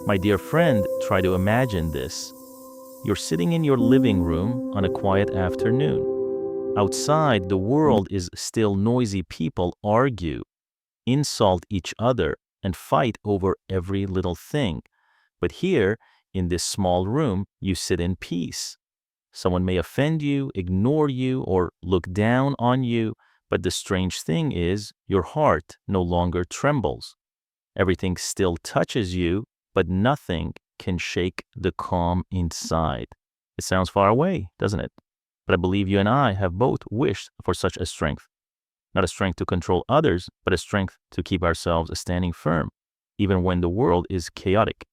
My dear friend, try to imagine this. You're sitting in your living room on a quiet afternoon. Outside, the world is still noisy. People argue, insult each other, and fight over every little thing. But here, in this small room, you sit in peace. Someone may offend you, ignore you, or look down on you, but the strange thing is, your heart no longer trembles. Everything still touches you, but nothing can shake the calm inside. It sounds far away, doesn't it? But I believe you and I have both wished for such a strength. Not a strength to control others, but a strength to keep ourselves standing firm, even when the world is chaotic.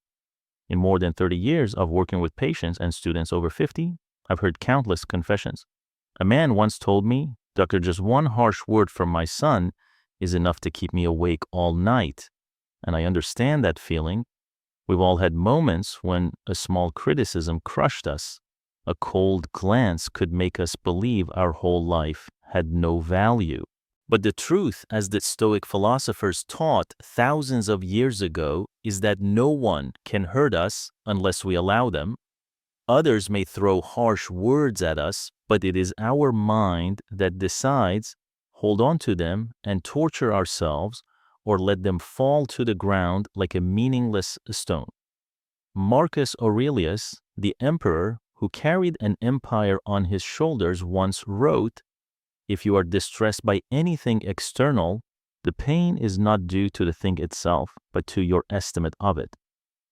In more than 30 years of working with patients and students over 50, I've heard countless confessions. A man once told me, "Doctor, just one harsh word from my son is enough to keep me awake all night." And I understand that feeling. We've all had moments when a small criticism crushed us. A cold glance could make us believe our whole life had no value. But the truth, as the Stoic philosophers taught thousands of years ago, is that no one can hurt us unless we allow them. Others may throw harsh words at us, but it is our mind that decides, hold on to them and torture ourselves, or let them fall to the ground like a meaningless stone. Marcus Aurelius, the emperor who carried an empire on his shoulders, once wrote, "If you are distressed by anything external, the pain is not due to the thing itself, but to your estimate of it.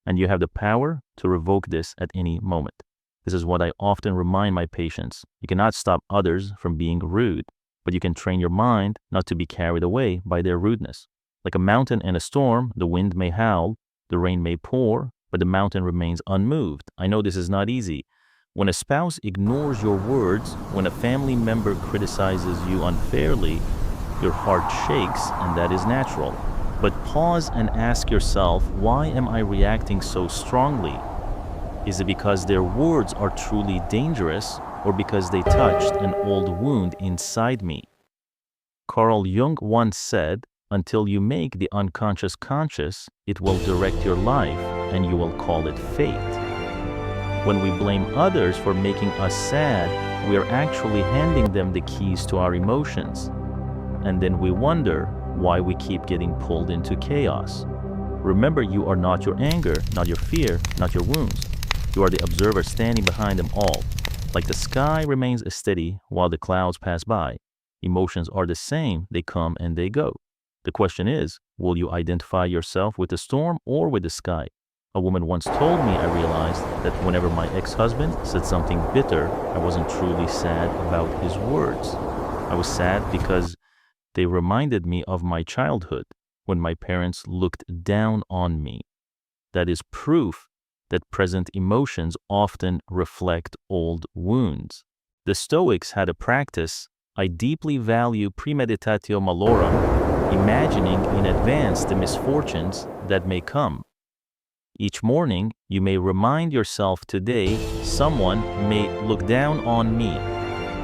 And you have the power to revoke this at any moment." This is what I often remind my patients. You cannot stop others from being rude, but you can train your mind not to be carried away by their rudeness. Like a mountain in a storm, the wind may howl, the rain may pour, but the mountain remains unmoved. I know this is not easy. When a spouse ignores your words, when a family member criticizes you unfairly, your heart shakes, and that is natural. But pause and ask yourself, why am I reacting so strongly? Is it because their words are truly dangerous, or because they touched an old wound inside me? Carl Jung once said, "Until you make the unconscious conscious, it will direct your life, and you will call it fate." When we blame others for making us sad, we are actually handing them the keys to our emotions. And then we wonder why we keep getting pulled into chaos. Remember, you are not your anger, not your fear, not your wounds. You are the observer standing behind them all. Like the sky remains steady while the clouds pass by. Emotions are the same, they come and they go. The question is, will you identify yourself with the storm or with the sky? A woman once told me I realized that whenever my ex-husband said something bitter, I wasn't truly sad about his words. I was sad because they reminded me of my childhood, when my parents looked down on me. That is proof that present emotions often reflect old wounds. The Stoics had a practice, "I deeply value premeditatio malorum," imagining in advance the misfortunes that may come. Each morning, you may remind yourself, today someone may look down on me.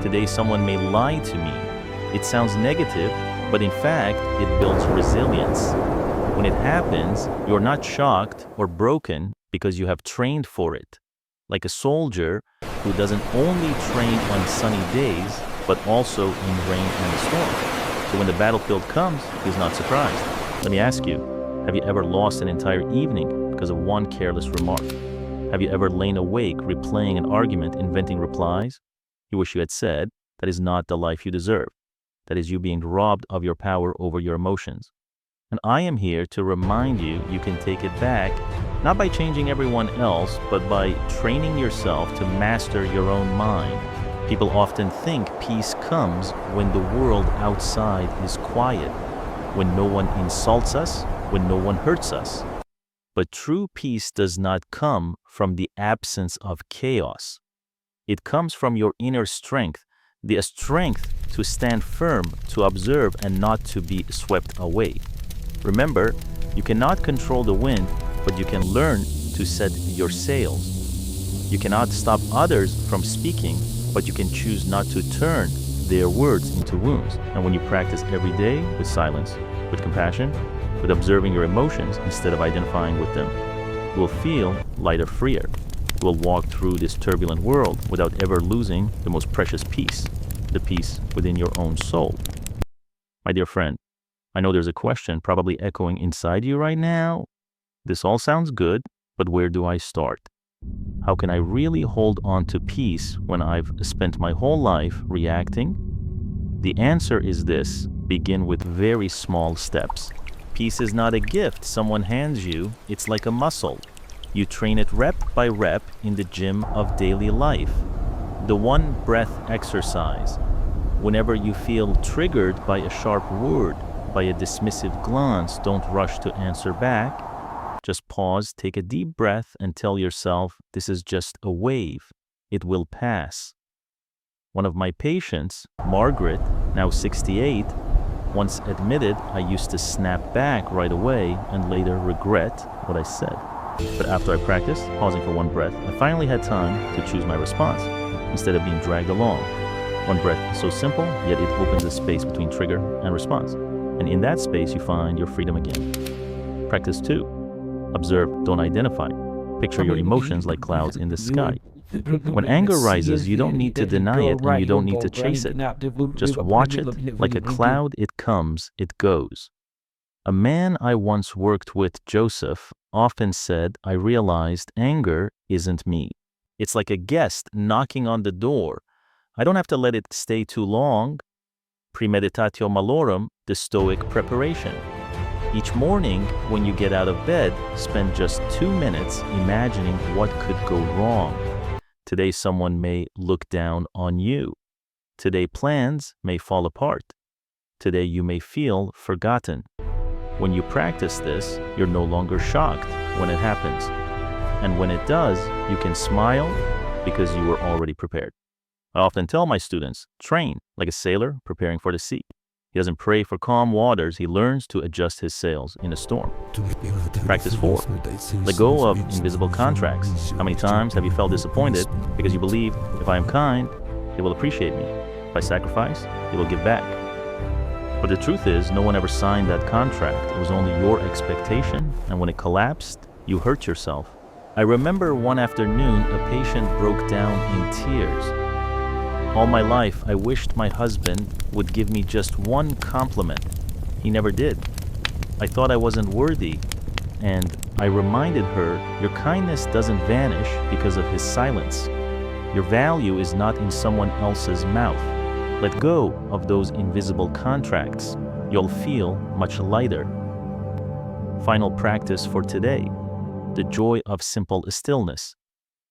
Today someone may lie to me. It sounds negative, but in fact, it builds resilience. When it happens, you're not shocked or broken because you have trained for it. Like a soldier who doesn't only train on sunny days, but also in rain and storm. So when the battlefield comes, he's not surprised. Let me ask you, have you ever lost an entire evening because of one careless remark? Have you ever lain awake replaying an argument, inventing replies you wish you had said? That is not the life you deserve. That is you being robbed of your power over your emotions. And I am here to remind you, you can take it back, not by changing everyone else, but by training yourself to master your own mind. People often think peace comes when the world outside is quiet, when no one insults us, when no one hurts us. But true peace does not come from the absence of chaos. It comes from your inner strength, the strength to stand firm, to observe, and not to be swept away. Remember, you cannot control the wind, but you can learn to set your sails. You cannot stop others from speaking, but you can choose not to turn their words into wounds. And when you practice every day with silence, with compassion, with observing your emotions instead of identifying with them, You will feel lighter, freer. You will walk through this turbulent world without ever losing the most precious peace, the peace within your own soul. My dear friend, I know there's a question probably echoing inside you right now. This all sounds good, but where do I start? How can I really hold on to peace when I've spent my whole life reacting? The answer is this: begin with very small steps. Peace is not a gift someone hands you, it's like a muscle. You train it rep by rep in the gym of daily life. The one breath exercise. Whenever you feel triggered by a sharp word, by a dismissive glance, don't rush to answer back. Just pause, take a deep breath, and tell yourself, this is just a wave. It will pass. One of my patients, Margaret, now 68, once admitted I used to snap back right away and later regret what I said. But after I practiced, pausing for one breath, I finally had time to choose my response, instead of being dragged along. One breath is so simple, yet it opens a space between trigger and response. And in that space, you find your freedom again. Practice 2. Observe, don't identify. Picture your emotions like clouds in the sky. When anger rises, you don't need to deny it and you don't need to chase it. Just watch it. Like a cloud, it comes, it goes. A man I once worked with, Joseph, often said, I realized anger isn't me. It's like a guest knocking on the door. I don't have to let it stay too long. Premeditatio malorum, the Stoic preparation. Each morning, when you get out of bed, spend just 2 minutes imagining what could go wrong. Today, someone may look down on you. Today, plans may fall apart. Today, you may feel forgotten. When you practice this, you're no longer shocked when it happens. And when it does, you can smile because you were already prepared. I often tell my students, train like a sailor preparing for the sea. He doesn't pray for calm waters, he learns to adjust his sails in a storm. Practice 4. Let go of invisible contracts. How many times have you felt disappointed because you believed, if I am kind, they will appreciate me. If I sacrifice, they will give back. But the truth is, no one ever signed that contract. It was only your expectation, and when it collapsed, you hurt yourself. I remember one afternoon, a patient broke down in tears. All my life, I wished my husband would give me just one compliment. He never did. I thought I wasn't worthy, and I reminded her, your kindness doesn't vanish because of his silence. Your value is not in someone else's mouth. Let go of those invisible contracts. You'll feel much lighter. Final practice for today: the joy of simple stillness.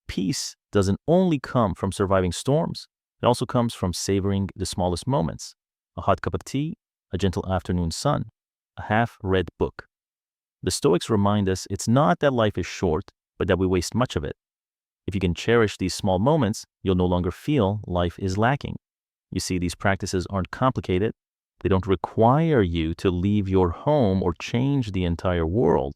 Peace doesn't only come from surviving storms. It also comes from savoring the smallest moments. A hot cup of tea, a gentle afternoon sun, a half-read book. The Stoics remind us it's not that life is short, but that we waste much of it. If you can cherish these small moments, you'll no longer feel life is lacking. You see, these practices aren't complicated. They don't require you to leave your home or change the entire world.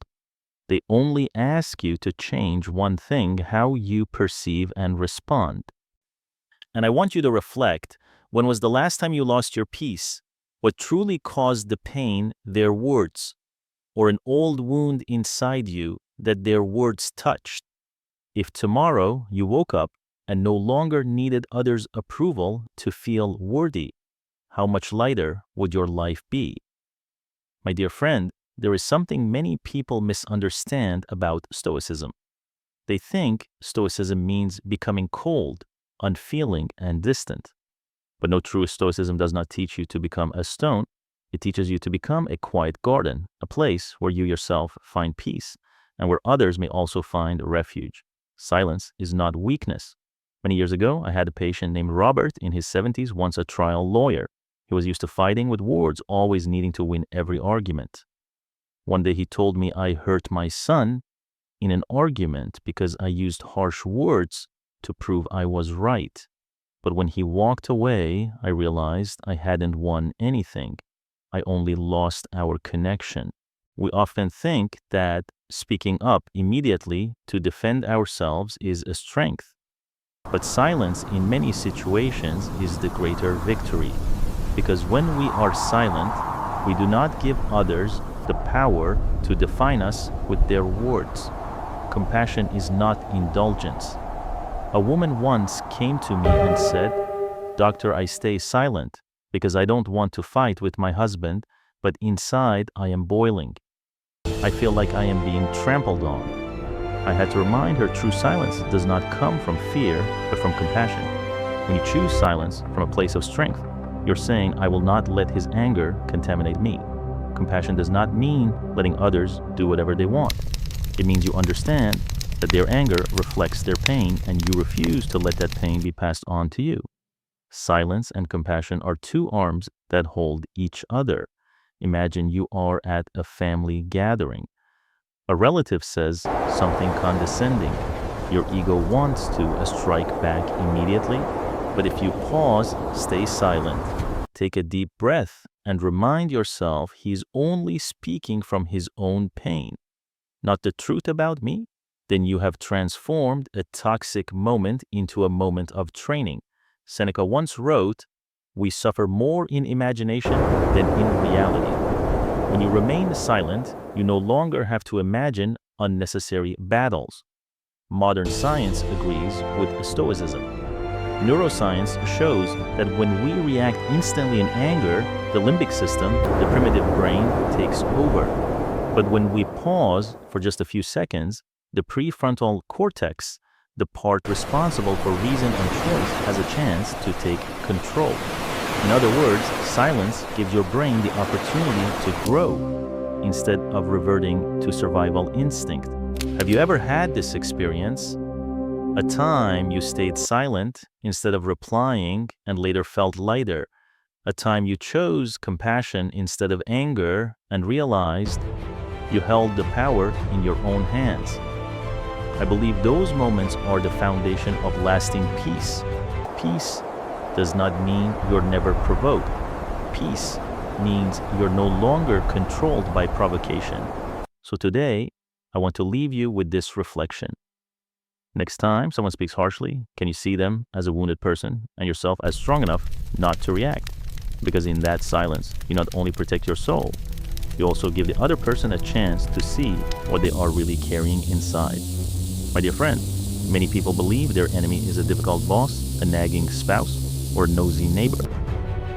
They only ask you to change one thing: how you perceive and respond. And I want you to reflect, when was the last time you lost your peace? What truly caused the pain? Their words, or an old wound inside you that their words touched. If tomorrow you woke up and no longer needed others' approval to feel worthy, how much lighter would your life be? My dear friend, there is something many people misunderstand about Stoicism. They think Stoicism means becoming cold, unfeeling, and distant. But no, true Stoicism does not teach you to become a stone. It teaches you to become a quiet garden, a place where you yourself find peace, and where others may also find refuge. Silence is not weakness. Many years ago, I had a patient named Robert in his 70s, once a trial lawyer. He was used to fighting with words, always needing to win every argument. One day he told me I hurt my son in an argument because I used harsh words to prove I was right. But when he walked away, I realized I hadn't won anything. I only lost our connection. We often think that speaking up immediately to defend ourselves is a strength. But silence in many situations is the greater victory. Because when we are silent, we do not give others the power to define us with their words. compassion is not indulgence. A woman once came to me and said, "Doctor, I stay silent because I don't want to fight with my husband, but inside I am boiling. I feel like I am being trampled on." I had to remind her true silence does not come from fear, but from compassion. When you choose silence from a place of strength, you're saying, "I will not let his anger contaminate me." Compassion does not mean letting others do whatever they want. It means you understand that their anger reflects their pain and you refuse to let that pain be passed on to you. Silence and compassion are two arms that hold each other. Imagine you are at a family gathering. A relative says something condescending. Your ego wants to strike back immediately, but if you pause, stay silent, take a deep breath, and remind yourself he's only speaking from his own pain, not the truth about me, then you have transformed a toxic moment into a moment of training. Seneca once wrote, "We suffer more in imagination than in reality." When you remain silent, you no longer have to imagine unnecessary battles. Modern science agrees with Stoicism. Neuroscience shows that when we react instantly in anger, the limbic system, the primitive brain, takes over. But when we pause for just a few seconds, the prefrontal cortex, the part responsible for reason and choice, has a chance to take control. In other words, silence gives your brain the opportunity to grow instead of reverting to survival instinct. Have you ever had this experience? A time you stayed silent instead of replying and later felt lighter. A time you chose compassion instead of anger and realized you held the power in your own hands. I believe those moments are the foundation of lasting peace. Peace does not mean you're never provoked. Peace means you're no longer controlled by provocation. So today, I want to leave you with this reflection. Next time someone speaks harshly, can you see them as a wounded person and yourself as strong enough not to react? Because in that silence, you not only protect your soul, you also give the other person a chance to see what they are really carrying inside. My dear friend, many people believe their enemy is a difficult boss, a nagging spouse, or a nosy neighbor.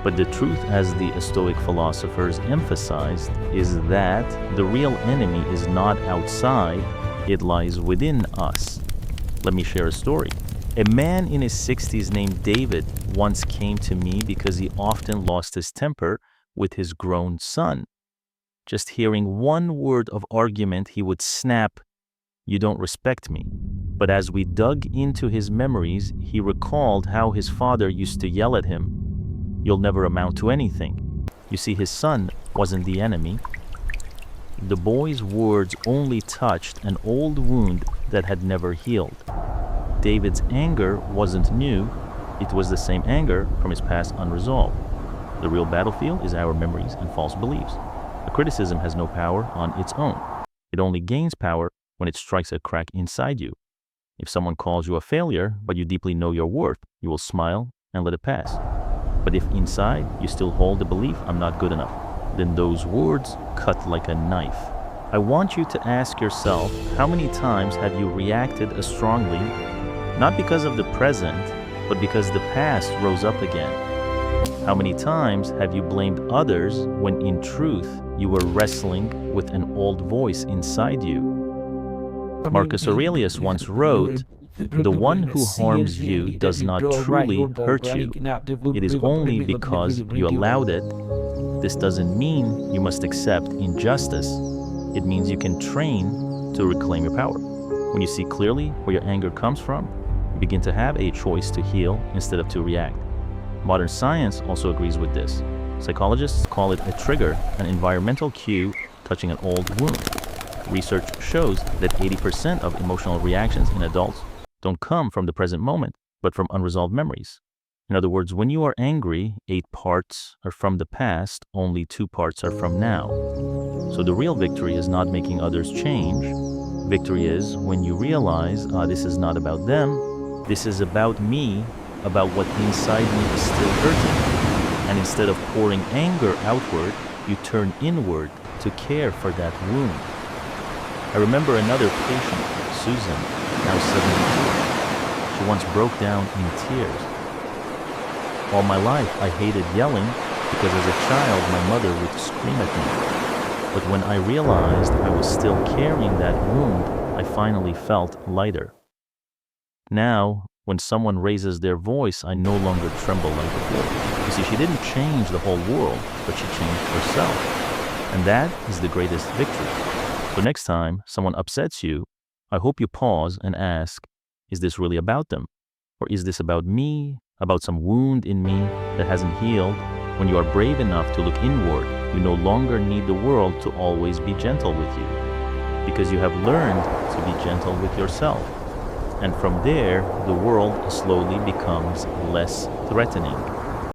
But the truth, as the Stoic philosophers emphasized, is that the real enemy is not outside, it lies within us. Let me share a story. A man in his 60s named David once came to me because he often lost his temper with his grown son. Just hearing one word of argument, he would snap, "You don't respect me." But as we dug into his memories, he recalled how his father used to yell at him, "You'll never amount to anything." You see, his son wasn't the enemy. The boy's words only touched an old wound that had never healed. David's anger wasn't new, it was the same anger from his past unresolved. The real battlefield is our memories and false beliefs. A criticism has no power on its own. It only gains power when it strikes a crack inside you. If someone calls you a failure, but you deeply know your worth, you will smile and let it pass. But if inside you still hold the belief, "I'm not good enough," then those words cut like a knife. I want you to ask yourself, how many times have you reacted strongly, not because of the present, but because the past rose up again? How many times have you blamed others when in truth you were wrestling with an old voice inside you? Marcus Aurelius once wrote, "The one who harms you does not truly hurt you. It is only because you allowed it." This doesn't mean you must accept injustice. It means you can train to reclaim your power. When you see clearly where your anger comes from, you begin to have a choice to heal instead of to react. Modern science also agrees with this. Psychologists call it a trigger, an environmental cue touching an old wound. Research shows that 80% of emotional reactions in adults don't come from the present moment, but from unresolved memories. In other words, when you are angry, 8 parts are from the past, only 2 parts are from now. So the real victory is not making others change. Victory is when you realize, this is not about them, this is about me, about what inside me is still hurting. And instead of pouring anger outward, you turn inward to care for that wound. I remember another patient, Susan, now 72. She once broke down in tears. All my life, I hated yelling because as a child, my mother would scream at me. But when I realized I was still carrying that wound, I finally felt lighter. Now, when someone raises their voice, I no longer tremble like before. You see, she didn't change the whole world, but she changed herself. And that is the greatest victory. So next time someone upsets you, I hope you pause and ask, is this really about them? Or is this about me, about some wound in me that hasn't healed? When you are brave enough to look inward, you no longer need the world to always be gentle with you, because you have learned to be gentle with yourself. And from there, the world slowly becomes less threatening.